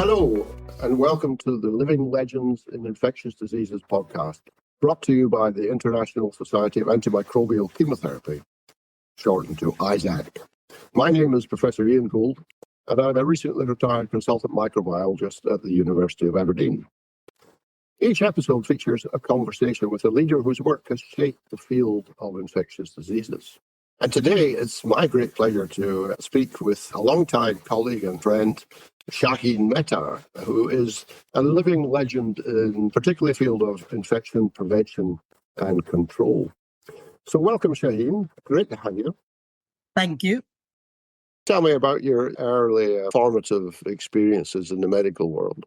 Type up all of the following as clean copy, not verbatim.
Hello, and welcome to the Living Legends in Infectious Diseases podcast, brought to you by the International Society of Antimicrobial Chemotherapy, shortened to ISAC. My name is Professor Ian Gould, and I'm a recently retired consultant microbiologist at the University of Aberdeen. Each episode features a conversation with a leader whose work has shaped the field of infectious diseases. And today, it's my great pleasure to speak with a longtime colleague and friend, Shaheen Mehtar, who is a living legend in particularly the field of infection prevention and control. So welcome, Shaheen. Great to have you. Thank you. Tell me about your early formative experiences in the medical world.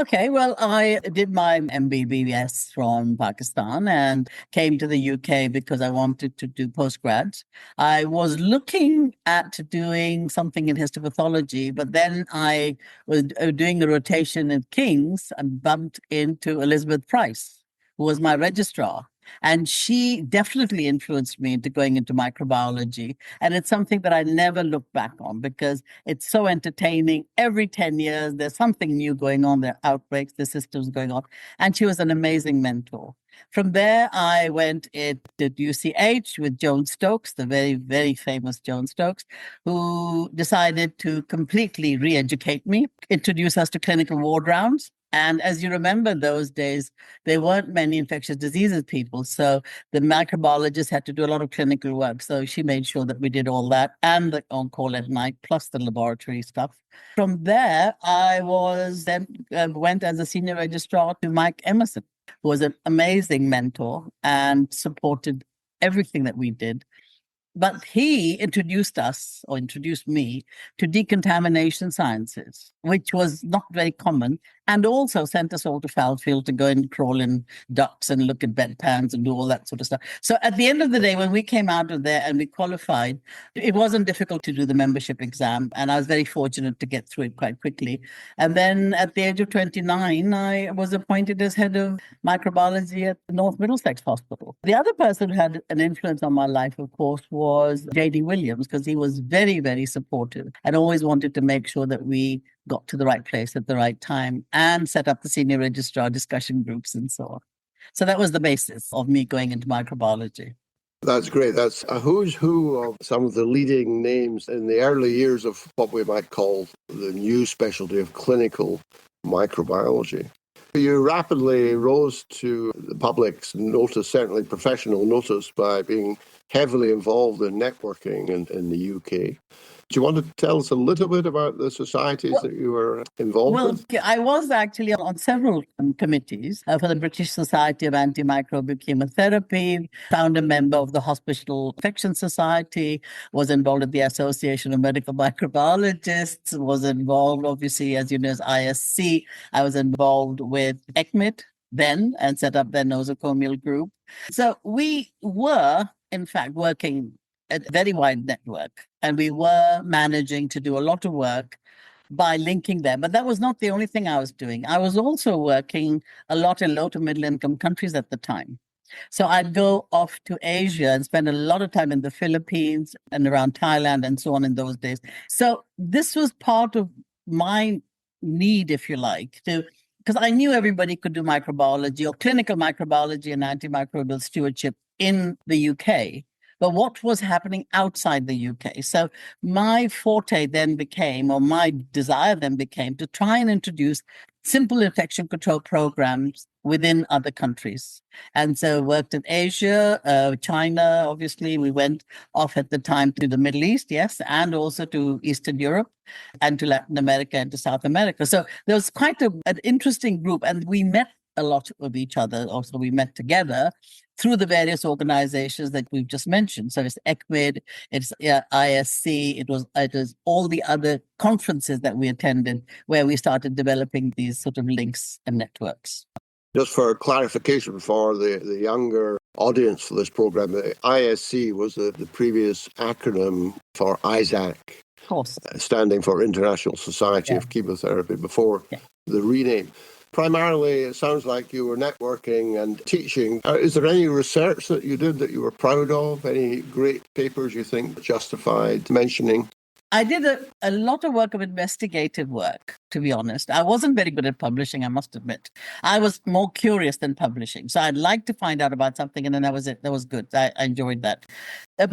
Okay, well, I did my MBBS from Pakistan and came to the UK because I wanted to do postgrad. I was looking at doing something in histopathology, but then I was doing a rotation at King's and bumped into Elizabeth Price, who was my registrar. And she definitely influenced me into going into microbiology. And it's something that I never look back on because it's so entertaining. Every 10 years, there's something new going on. There are outbreaks, the systems going on. And she was an amazing mentor. From there, I went at UCH with Joan Stokes, the very, very famous Joan Stokes, who decided to completely re-educate me, introduce us to clinical ward rounds. And as you remember those days, there weren't many infectious diseases people. So the microbiologists had to do a lot of clinical work. So she made sure that we did all that and the on-call at night, plus the laboratory stuff. From there, I went as a senior registrar to Mike Emerson, who was an amazing mentor and supported everything that we did. But he introduced me to decontamination sciences, which was not very common, and also sent us all to Fallfield to go and crawl in ducts and look at bedpans and do all that sort of stuff. So at the end of the day, when we came out of there and we qualified, it wasn't difficult to do the membership exam, and I was very fortunate to get through it quite quickly. And then at the age of 29, I was appointed as head of microbiology at North Middlesex Hospital. The other person who had an influence on my life, of course, was J.D. Williams, because he was very, very supportive and always wanted to make sure that we got to the right place at the right time and set up the senior registrar discussion groups and so on. So that was the basis of me going into microbiology. That's great. That's a who's who of some of the leading names in the early years of what we might call the new specialty of clinical microbiology. You rapidly rose to the public's notice, certainly professional notice, by being heavily involved in networking in the UK. Do you want to tell us a little bit about the societies that you were involved with? I was actually on several committees for the British Society of Antimicrobial Chemotherapy, founder member of the Hospital Infection Society, was involved in the Association of Medical Microbiologists, was involved, obviously, as you know, as ISC. I was involved with ECMID then and set up their nosocomial group. So we were, in fact, working a very wide network, and we were managing to do a lot of work by linking them. But that was not the only thing I was doing. I was also working a lot in low to middle income countries at the time. So I'd go off to Asia and spend a lot of time in the Philippines and around Thailand and so on in those days. So this was part of my need, if you like, because I knew everybody could do microbiology or clinical microbiology and antimicrobial stewardship in the UK. But what was happening outside the UK? So my forte then became, or my desire then became, to try and introduce simple infection control programs within other countries. And so worked in Asia, China, obviously. We went off at the time to the Middle East, yes, and also to Eastern Europe and to Latin America and to South America. So there was quite an interesting group, and we met a lot with each other. Also, we met together through the various organizations that we've just mentioned. So it's ECMID, it's ISC, it was all the other conferences that we attended where we started developing these sort of links and networks. Just for clarification for the younger audience for this program, the ISC was the previous acronym for ISAC, of course, standing for International Society of Chemotherapy before the rename. Primarily, it sounds like you were networking and teaching. Is there any research that you did that you were proud of? Any great papers you think justified mentioning? I did a lot of work of investigative work, to be honest. I wasn't very good at publishing, I must admit. I was more curious than publishing. So I'd like to find out about something, and then that was it. That was good. I enjoyed that.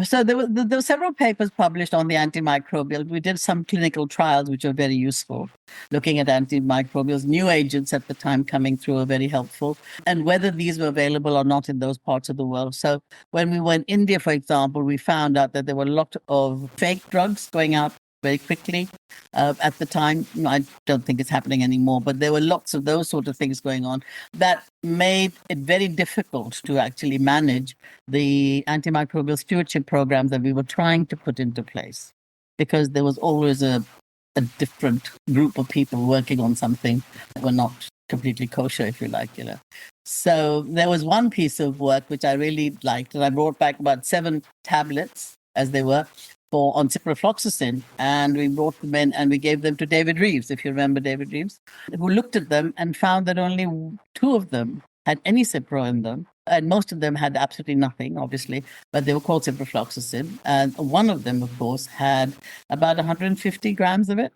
So there were several papers published on the antimicrobial. We did some clinical trials, which were very useful, looking at antimicrobials. New agents at the time coming through were very helpful, and whether these were available or not in those parts of the world. So when we were in India, for example, we found out that there were a lot of fake drugs going out very quickly at the time. I don't think it's happening anymore, but there were lots of those sort of things going on that made it very difficult to actually manage the antimicrobial stewardship programs that we were trying to put into place, because there was always a different group of people working on something that were not completely kosher, if you like. So there was one piece of work which I really liked, and I brought back about 7 tablets, as they were, on ciprofloxacin, and we brought them in and we gave them to David Reeves, if you remember David Reeves, who looked at them and found that only 2 of them had any cipro in them, and most of them had absolutely nothing, obviously, but they were called ciprofloxacin, and one of them, of course, had about 150 grams of it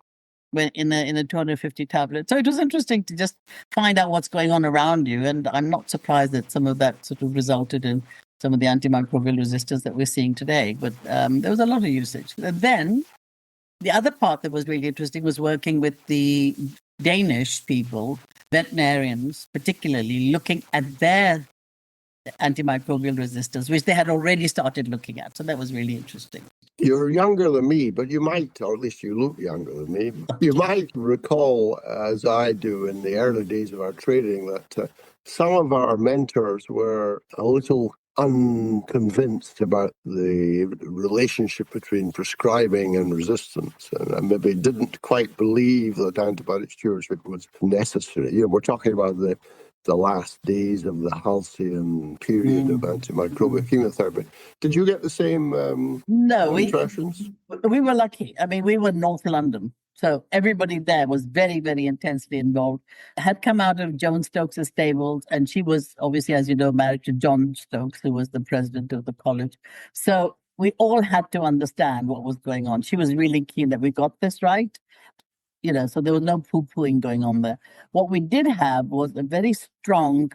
in a 250 tablet. So it was interesting to just find out what's going on around you, and I'm not surprised that some of that sort of resulted in some of the antimicrobial resistance that we're seeing today. But there was a lot of usage. And then the other part that was really interesting was working with the Danish people, veterinarians particularly, looking at their antimicrobial resistance, which they had already started looking at. So that was really interesting. You're younger than me, but you might, or at least you look younger than me, you might recall, as I do in the early days of our training, that some of our mentors were a little unconvinced about the relationship between prescribing and resistance, and maybe didn't quite believe that antibiotic stewardship was necessary. We're talking about the last days of the halcyon period of antimicrobial chemotherapy. Did you get the same impressions? We were lucky. I mean, we were North London, so everybody there was very, very intensely involved. Had come out of Joan Stokes' stables, and she was obviously, as you know, married to John Stokes, who was the president of the college. So we all had to understand what was going on. She was really keen that we got this right. So there was no poo-pooing going on there. What we did have was a very strong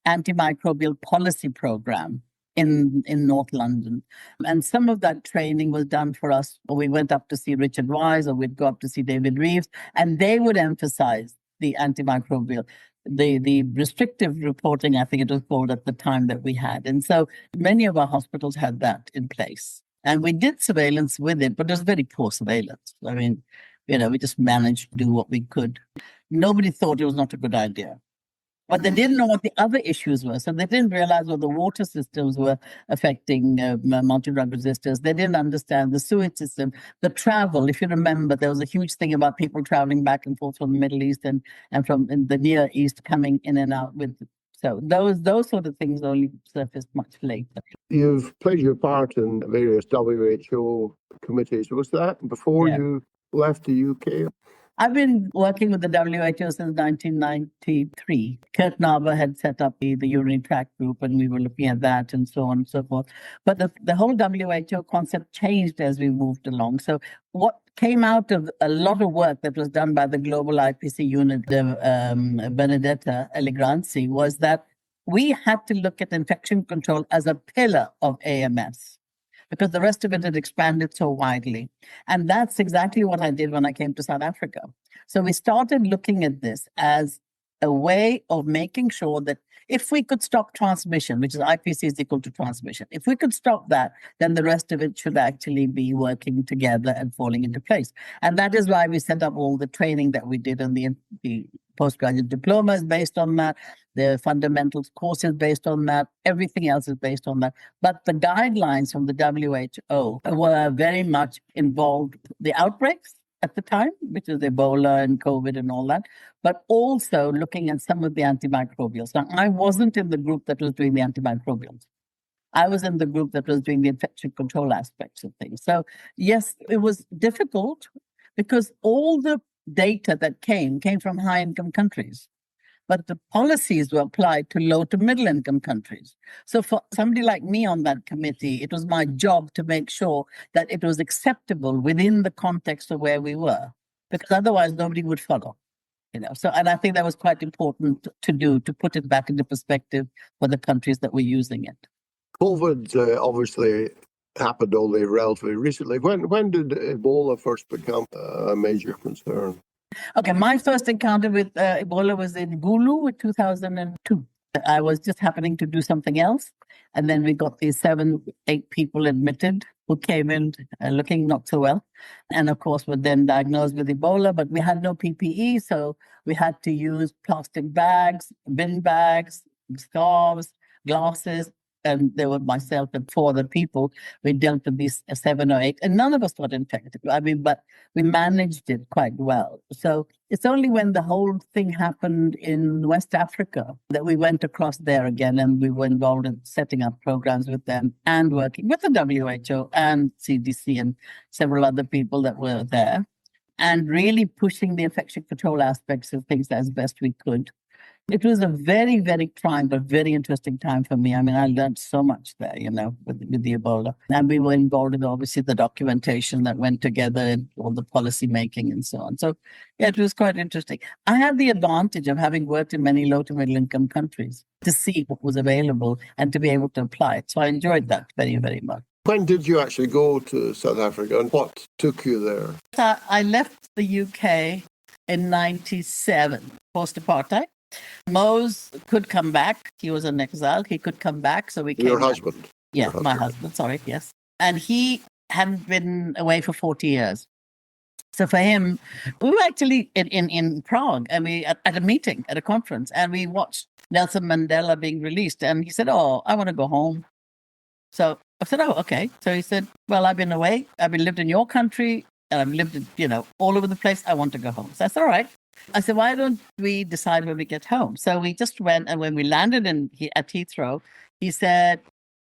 antimicrobial policy program in North London. And some of that training was done for us. We went up to see Richard Wise, or we'd go up to see David Reeves, and they would emphasize the antimicrobial, the restrictive reporting, I think it was called at the time, that we had. And so many of our hospitals had that in place. And we did surveillance with it, but it was very poor surveillance. I mean, we just managed to do what we could. Nobody thought it was not a good idea. But they didn't know what the other issues were. So they didn't realize what the water systems were affecting multi-drug resistance. They didn't understand the sewage system, the travel. If you remember, there was a huge thing about people traveling back and forth from the Middle East and from the Near East, coming in and out with. So those sort of things only surfaced much later. You've played your part in various WHO committees. Was that before you left the UK? I've been working with the WHO since 1993. Kurt Narber had set up the urinary tract group, and we were looking at that and so on and so forth. But the whole WHO concept changed as we moved along. So what came out of a lot of work that was done by the global IPC unit, Benedetta Allegranzi, was that we had to look at infection control as a pillar of AMS, because the rest of it had expanded so widely. And that's exactly what I did when I came to South Africa. So we started looking at this as a way of making sure that if we could stop transmission, which is IPC is equal to transmission, if we could stop that, then the rest of it should actually be working together and falling into place. And that is why we set up all the training that we did, and the postgraduate diploma is based on that. The fundamentals course is based on that. Everything else is based on that. But the guidelines from the WHO were very much involved the outbreaks at the time, which is Ebola and COVID and all that, but also looking at some of the antimicrobials. Now, I wasn't in the group that was doing the antimicrobials. I was in the group that was doing the infection control aspects of things. So yes, it was difficult because all the data that came from high-income countries. but the policies were applied to low to middle income countries. So for somebody like me on that committee, it was my job to make sure that it was acceptable within the context of where we were, because otherwise nobody would follow. So, and I think that was quite important to do, to put it back into perspective for the countries that were using it. COVID obviously happened only relatively recently. When did Ebola first become a major concern? Okay, my first encounter with Ebola was in Gulu in 2002. I was just happening to do something else. And then we got these 7, 8 people admitted who came in looking not so well. And of course, were then diagnosed with Ebola, but we had no PPE. So we had to use plastic bags, bin bags, scarves, glasses. And there were myself and 4 other people. We dealt with these 7 or 8, and none of us got infected. I mean, but we managed it quite well. So it's only when the whole thing happened in West Africa that we went across there again, and we were involved in setting up programs with them and working with the WHO and CDC and several other people that were there, and really pushing the infection control aspects of things as best we could. It was a very, very trying but very interesting time for me. I mean, I learned so much there, with the Ebola. And we were involved in, obviously, the documentation that went together and all the policy making and so on. So, yeah, it was quite interesting. I had the advantage of having worked in many low to middle income countries to see what was available and to be able to apply it. So I enjoyed that very, very much. When did you actually go to South Africa, and what took you there? I left the UK in 97, post-apartheid. Mose could come back. He was an exile. He could come back. So we came Your back. husband? Yeah, my husband. Sorry, yes. And he hadn't been away for 40 years. So for him, we were actually in Prague, and we at a meeting, at a conference, and we watched Nelson Mandela being released. And he said, "Oh, I want to go home." So I said, "Oh, okay." So he said, "Well, I've been away. I've been lived in your country, and I've lived in, all over the place. I want to go home." So I said, "All right." I said, "Why don't we decide when we get home?" So we just went, and when we landed at Heathrow, he said,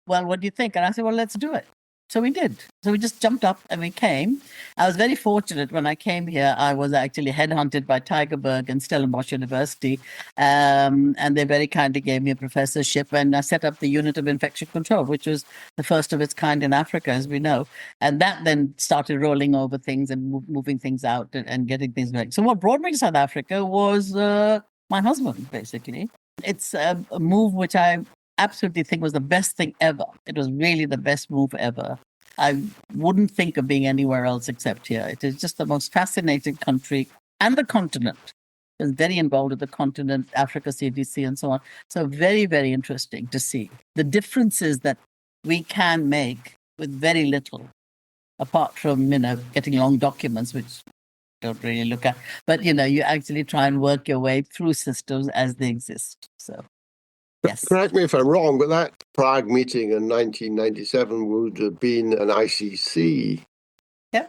"Well, what do you think?" And I said, "Well, let's do it." So we did. So we just jumped up and we came. I was very fortunate when I came here. I was actually headhunted by Tygerberg and Stellenbosch University, and they very kindly gave me a professorship, and I set up the unit of infection control, which was the first of its kind in Africa, as we know. And that then started rolling over things and moving things out and getting things going. So what brought me to South Africa was my husband, basically. It's a move which I absolutely think was the best thing ever. It was really the best move ever. I wouldn't think of being anywhere else except here. It is just the most fascinating country, and the continent. I was very involved with the continent, Africa, CDC, and so on. So very, very interesting to see the differences that we can make with very little, apart from, getting long documents, which don't really look at. But, you actually try and work your way through systems as they exist. So. Yes. Correct me if I'm wrong, but that Prague meeting in 1997 would have been an ICC. Yeah,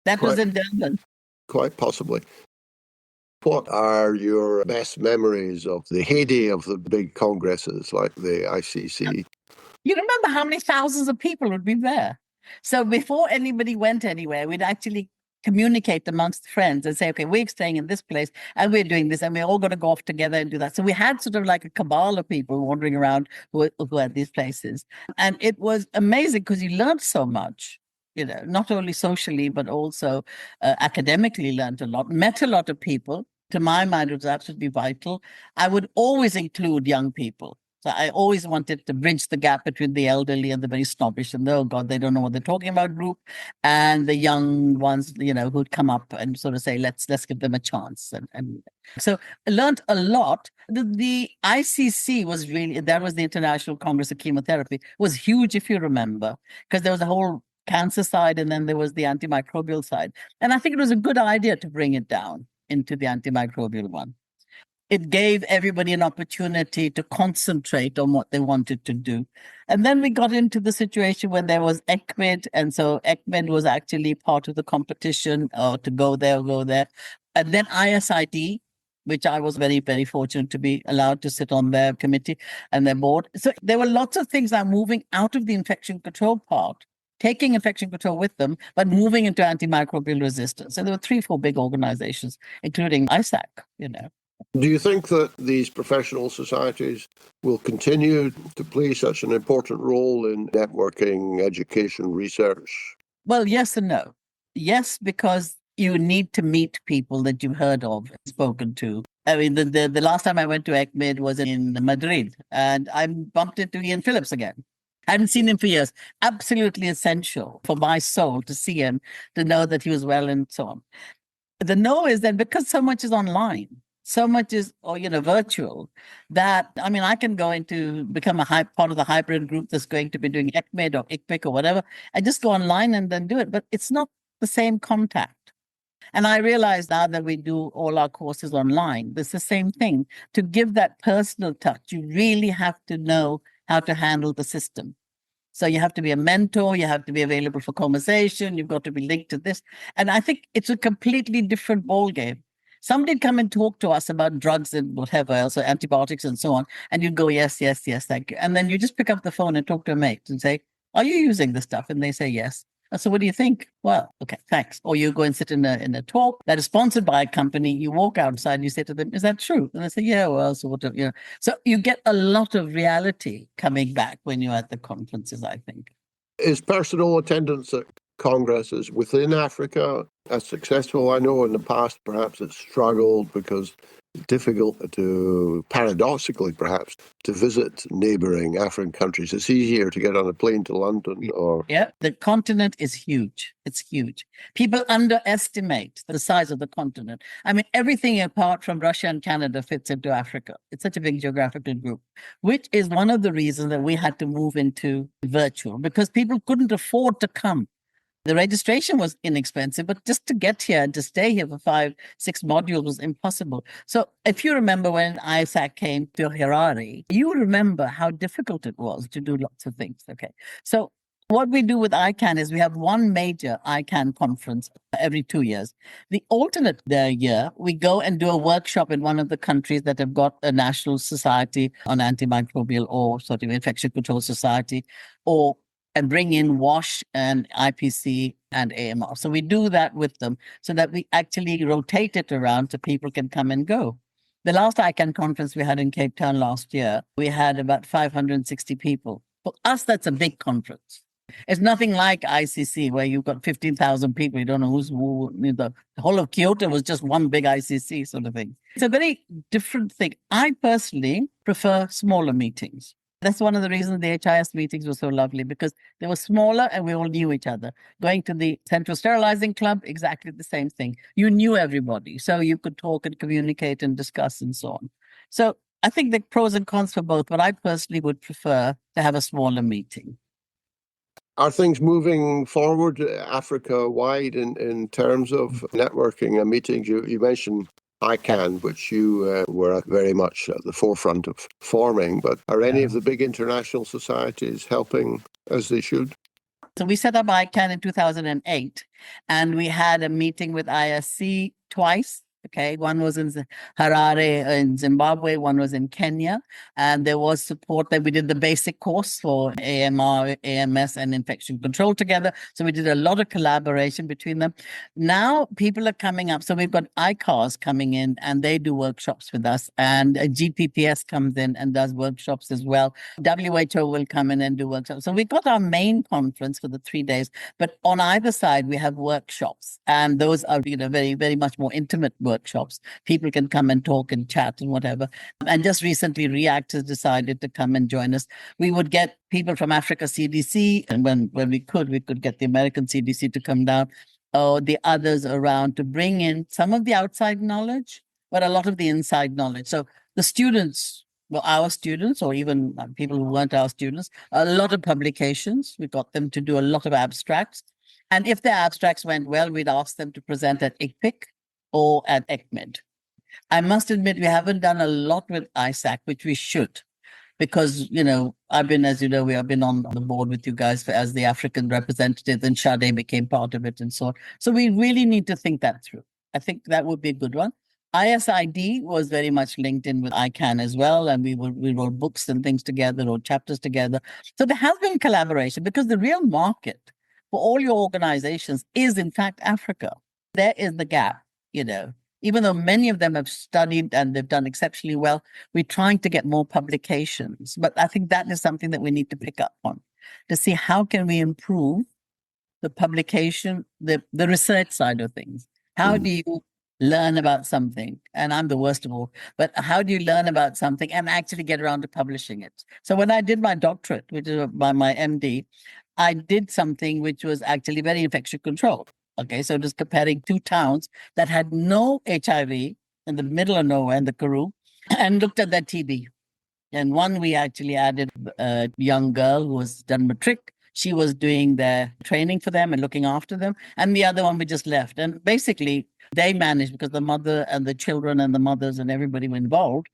that was in Durban. Quite possibly. What are your best memories of the heyday of the big congresses like the ICC? You remember how many thousands of people would be there? So before anybody went anywhere, we'd actually communicate amongst friends and say, okay, we're staying in this place and we're doing this, and we're all going to go off together and do that. So we had sort of like a cabal of people wandering around who had these places. And it was amazing because you learned so much, not only socially, but also academically learned a lot, met a lot of people. To my mind, it was absolutely vital. I would always include young people. So I always wanted to bridge the gap between the elderly and the very snobbish and oh God, they don't know what they're talking about group, and the young ones, who'd come up and sort of say, let's give them a chance. And so I learned a lot. The ICC was really, that was the International Congress of Chemotherapy, was huge, if you remember, because there was a whole cancer side and then there was the antimicrobial side. And I think it was a good idea to bring it down into the antimicrobial one. It gave everybody an opportunity to concentrate on what they wanted to do. And then we got into the situation when there was ECMID. And so ECMID was actually part of the competition to go there. And then ISID, which I was very, very fortunate to be allowed to sit on their committee and their board. So there were lots of things that are moving out of the infection control part, taking infection control with them, but moving into antimicrobial resistance. And there were 3-4 big organizations, including ISAC, Do you think that these professional societies will continue to play such an important role in networking, education, research? Well, yes and no. Yes, because you need to meet people that you've heard of, spoken to. I mean, the last time I went to ECMID was in Madrid, and I bumped into Ian Phillips again. I hadn't seen him for years. Absolutely essential for my soul to see him, to know that he was well and so on. The no is that because so much is online, so much is, or virtual, that I mean, I can go into become part of the hybrid group that's going to be doing ECMID or ICPIC or whatever. I just go online and then do it, but it's not the same contact. And I realize now that we do all our courses online, it's the same thing. To give that personal touch, you really have to know how to handle the system. So you have to be a mentor, you have to be available for conversation, you've got to be linked to this. And I think it's a completely different ballgame. Somebody'd come and talk to us about drugs and whatever else, or antibiotics and so on, and you'd go, yes, yes, yes, thank you. And then you just pick up the phone and talk to a mate and say, are you using this stuff? And they say, yes. So what do you think? Well, okay, thanks. Or you go and sit in a talk that is sponsored by a company. You walk outside and you say to them, is that true? And they say, yeah, well, sort of, So you get a lot of reality coming back when you're at the conferences, I think. Is personal attendance at congresses within Africa as successful? I know in the past perhaps it's struggled because it's difficult to, paradoxically perhaps, to visit neighbouring African countries. It's easier to get on a plane to London or... Yeah, the continent is huge. It's huge. People underestimate the size of the continent. I mean, everything apart from Russia and Canada fits into Africa. It's such a big geographical group, which is one of the reasons that we had to move into virtual, because people couldn't afford to come. The registration was inexpensive, but just to get here and to stay here for 5-6 modules was impossible. So if you remember when ISAC came to Harare, you remember how difficult it was to do lots of things. Okay. So what we do with ICAN is we have one major ICAN conference every 2 years. The alternate year, we go and do a workshop in one of the countries that have got a national society on antimicrobial or sort of infection control society, and bring in WASH and IPC and AMR. So we do that with them so that we actually rotate it around so people can come and go. The last ICAN conference we had in Cape Town last year, we had about 560 people. For us, that's a big conference. It's nothing like ICC where you've got 15,000 people. You don't know who's who. The whole of Kyoto was just one big ICC sort of thing. It's a very different thing. I personally prefer smaller meetings. That's one of the reasons the HIS meetings were so lovely, because they were smaller and we all knew each other. Going to the Central Sterilizing Club, exactly the same thing. You knew everybody, so you could talk and communicate and discuss and so on. So I think the pros and cons for both, but I personally would prefer to have a smaller meeting. Are things moving forward Africa-wide in terms of networking and meetings? You mentioned ICAN, which you were very much at the forefront of forming, but are any of the big international societies helping as they should? So we set up ICAN in 2008, and we had a meeting with ISC twice. Okay, one was in Harare in Zimbabwe, one was in Kenya, and there was support that we did the basic course for AMR, AMS, and infection control together. So we did a lot of collaboration between them. Now people are coming up. So we've got ICARS coming in, and they do workshops with us, and GPPS comes in and does workshops as well. WHO will come in and do workshops. So we've got our main conference for the 3 days, but on either side we have workshops, and those are very, very much more intimate workshops. People can come and talk and chat and whatever. And just recently, REACT has decided to come and join us. We would get people from Africa CDC, and when we could get the American CDC to come down, or the others around, to bring in some of the outside knowledge, but a lot of the inside knowledge. So the students, well, our students, or even people who weren't our students, a lot of publications. We got them to do a lot of abstracts. And if their abstracts went well, we'd ask them to present at ICPIC or at ECMID. I must admit, we haven't done a lot with ISAC, which we should, because, I've been, as you know, we have been on the board with you guys as the African representative, and Sade became part of it and so on. So we really need to think that through. I think that would be a good one. ISID was very much linked in with ICAN as well, and we wrote books and things together, or chapters together. So there has been collaboration, because the real market for all your organizations is, in fact, Africa. There is the gap. Even though many of them have studied and they've done exceptionally well, we're trying to get more publications. But I think that is something that we need to pick up on to see how can we improve the publication, the research side of things. How do you learn about something? And I'm the worst of all, but how do you learn about something and actually get around to publishing it? So when I did my doctorate, which is by my MD, I did something which was actually very infection control. Okay, so just comparing two towns that had no HIV in the middle of nowhere in the Karoo and looked at their TB. And one, we actually added a young girl who was done matric. She was doing their training for them and looking after them. And the other one we just left. And basically, they managed, because the mother and the children and the mothers and everybody were involved,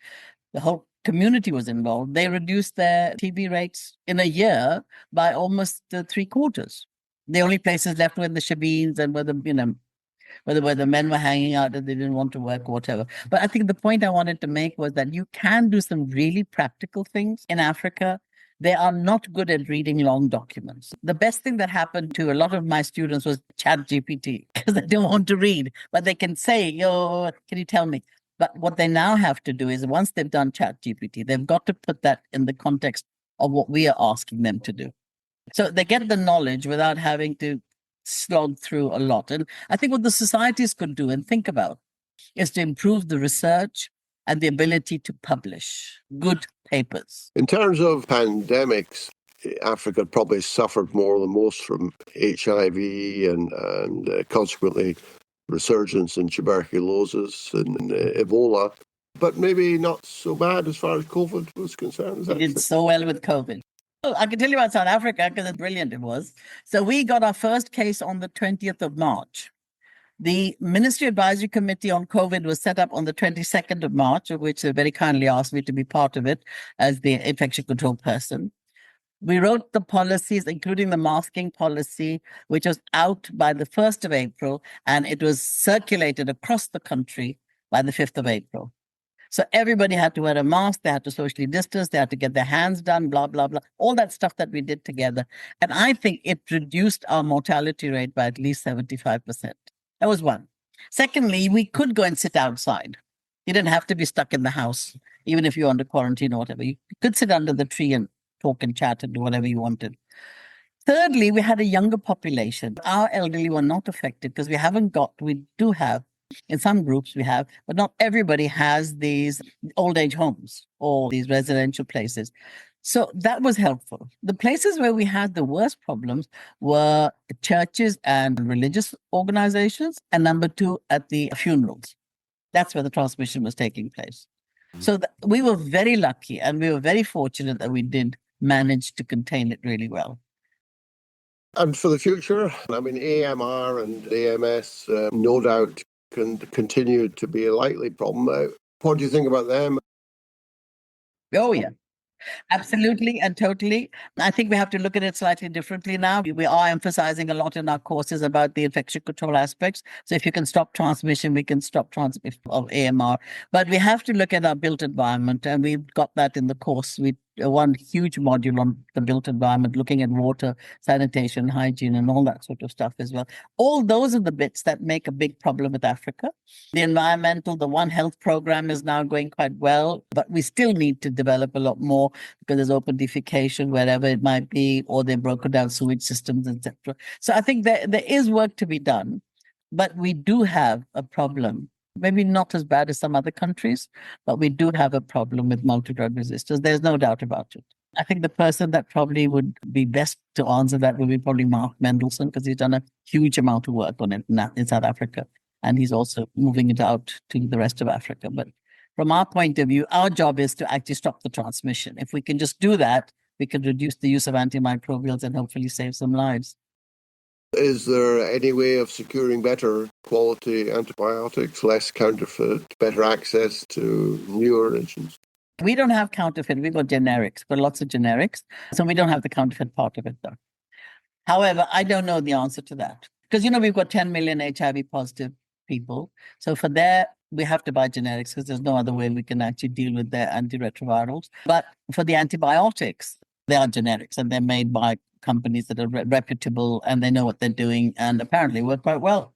the whole community was involved. They reduced their TB rates in a year by almost 3/4. The only places left were the shebeens and where the men were hanging out and they didn't want to work or whatever. But I think the point I wanted to make was that you can do some really practical things in Africa. They are not good at reading long documents. The best thing that happened to a lot of my students was ChatGPT, because they don't want to read, but they can say, "Yo, can you tell me?" But what they now have to do is, once they've done ChatGPT, they've got to put that in the context of what we are asking them to do. So they get the knowledge without having to slog through a lot. And I think what the societies could do and think about is to improve the research and the ability to publish good papers. In terms of pandemics, Africa probably suffered more than most from HIV and consequently resurgence in tuberculosis and Ebola, but maybe not so bad as far as COVID was concerned. We did so well with COVID. I can tell you about South Africa because it's brilliant it was. So we got our first case on the 20th of March. The Ministry Advisory Committee on COVID was set up on the 22nd of March, of which they very kindly asked me to be part of it as the infection control person. We wrote the policies, including the masking policy, which was out by the 1st of April, and it was circulated across the country by the 5th of April. So everybody had to wear a mask, they had to socially distance, they had to get their hands done, blah, blah, blah, all that stuff that we did together. And I think it reduced our mortality rate by at least 75%. That was one. Secondly, we could go and sit outside. You didn't have to be stuck in the house, even if you're under quarantine or whatever. You could sit under the tree and talk and chat and do whatever you wanted. Thirdly, we had a younger population. Our elderly were not affected because we do have, in some groups we have, but not everybody has these old age homes or these residential places. So that was helpful. The places where we had the worst problems were churches and religious organizations, and number two, at the funerals. That's where the transmission was taking place. So we were very lucky and we were very fortunate that we did manage to contain it really well. And for the future, I mean, AMR and AMS, no doubt, can continue to be a likely problem. What do you think about them? Oh, yeah. Absolutely and totally. I think we have to look at it slightly differently now. We are emphasizing a lot in our courses about the infection control aspects. So if you can stop transmission, we can stop transmission of AMR. But we have to look at our built environment, and we've got that in the course. We one huge module on the built environment, looking at water, sanitation, hygiene, and all that sort of stuff as well. All those are the bits that make a big problem with Africa. The environmental, the One Health program is now going quite well, but we still need to develop a lot more because there's open defecation wherever it might be, or they've broken down sewage systems, etc. So I think there is work to be done, but we do have a problem. Maybe not as bad as some other countries, but we do have a problem with multi-drug resistance. There's no doubt about it. I think the person that probably would be best to answer that would be probably Mark Mendelsohn, because he's done a huge amount of work on it in South Africa. And he's also moving it out to the rest of Africa. But from our point of view, our job is to actually stop the transmission. If we can just do that, we can reduce the use of antimicrobials and hopefully save some lives. Is there any way of securing better quality antibiotics, less counterfeit, better access to newer agents? We don't have counterfeit. We've got generics, but lots of generics. So we don't have the counterfeit part of it, though. However, I don't know the answer to that. Because, we've got 10 million HIV positive people. So for that, we have to buy generics because there's no other way we can actually deal with their antiretrovirals. But for the antibiotics, they are generics and they're made by companies that are reputable and they know what they're doing and apparently work quite well.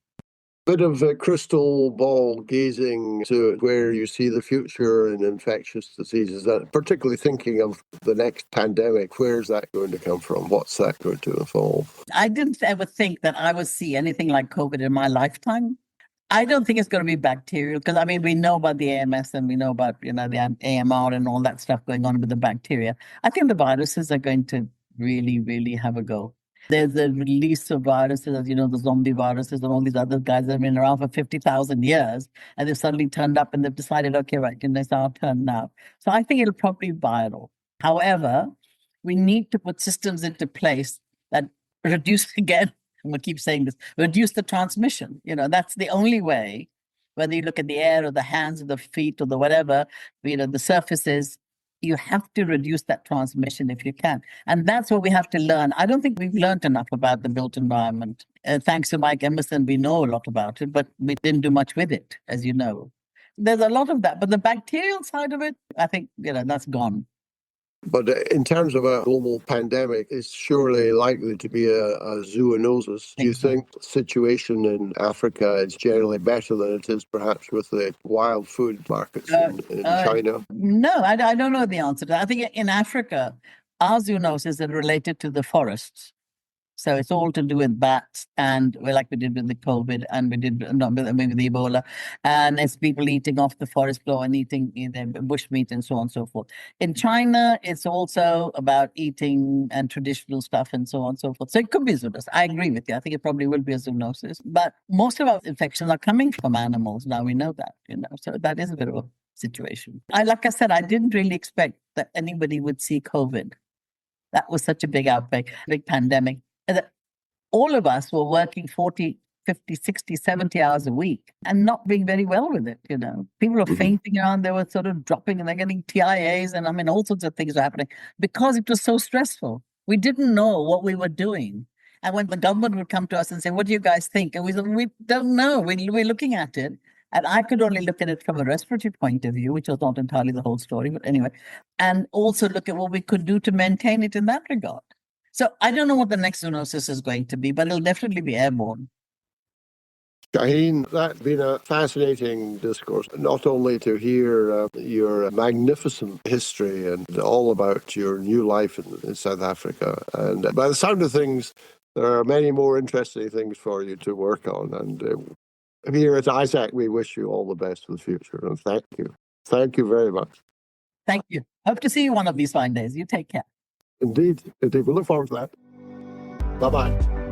Bit of a crystal ball gazing to where you see the future in infectious diseases, particularly thinking of the next pandemic. Where's that going to come from? What's that going to involve? I didn't ever think that I would see anything like COVID in my lifetime. I don't think it's going to be bacterial because, I mean, we know about the AMS and we know about, the AMR and all that stuff going on with the bacteria. I think the viruses are going to really, really have a go. There's a release of viruses, as you know, the zombie viruses and all these other guys that have been around for 50,000 years, and they've suddenly turned up and they've decided, okay, right, it's our turn now. So I think it'll probably be viral. However, we need to put systems into place that reduce, again, I'm going to keep saying this, reduce the transmission. That's the only way, whether you look at the air or the hands or the feet or the whatever, the surfaces, you have to reduce that transmission if you can. And that's what we have to learn. I don't think we've learned enough about the built environment. Thanks to Mike Emerson, we know a lot about it, but we didn't do much with it, as you know. There's a lot of that, but the bacterial side of it, I think, that's gone. But in terms of a global pandemic, it's surely likely to be a zoonosis. Do you think the situation in Africa is generally better than it is perhaps with the wild food markets in China? No, I don't know the answer to that. I think in Africa, our zoonosis is related to the forests. So it's all to do with bats, and like we did with the COVID, and we did maybe the Ebola, and it's people eating off the forest floor and eating bush meat and so on and so forth. In China, it's also about eating and traditional stuff and so on and so forth. So it could be zoonosis. I agree with you. I think it probably will be a zoonosis. But most of our infections are coming from animals. Now we know that, so that is a bit of a situation. Like I said, I didn't really expect that anybody would see COVID. That was such a big outbreak, big pandemic. All of us were working 40, 50, 60, 70 hours a week and not being very well with it, People were fainting around, they were sort of dropping and they're getting TIAs and all sorts of things were happening because it was so stressful. We didn't know what we were doing. And when the government would come to us and say, what do you guys think? And we said, we don't know. We're looking at it. And I could only look at it from a respiratory point of view, which was not entirely the whole story, but anyway, and also look at what we could do to maintain it in that regard. So I don't know what the next zoonosis is going to be, but it'll definitely be airborne. Shaheen, that's been a fascinating discourse, not only to hear your magnificent history and all about your new life in South Africa. And by the sound of things, there are many more interesting things for you to work on. And here at ISAC, we wish you all the best for the future. And thank you. Thank you very much. Thank you. Hope to see you one of these fine days. You take care. Indeed. We look forward to that. Bye-bye.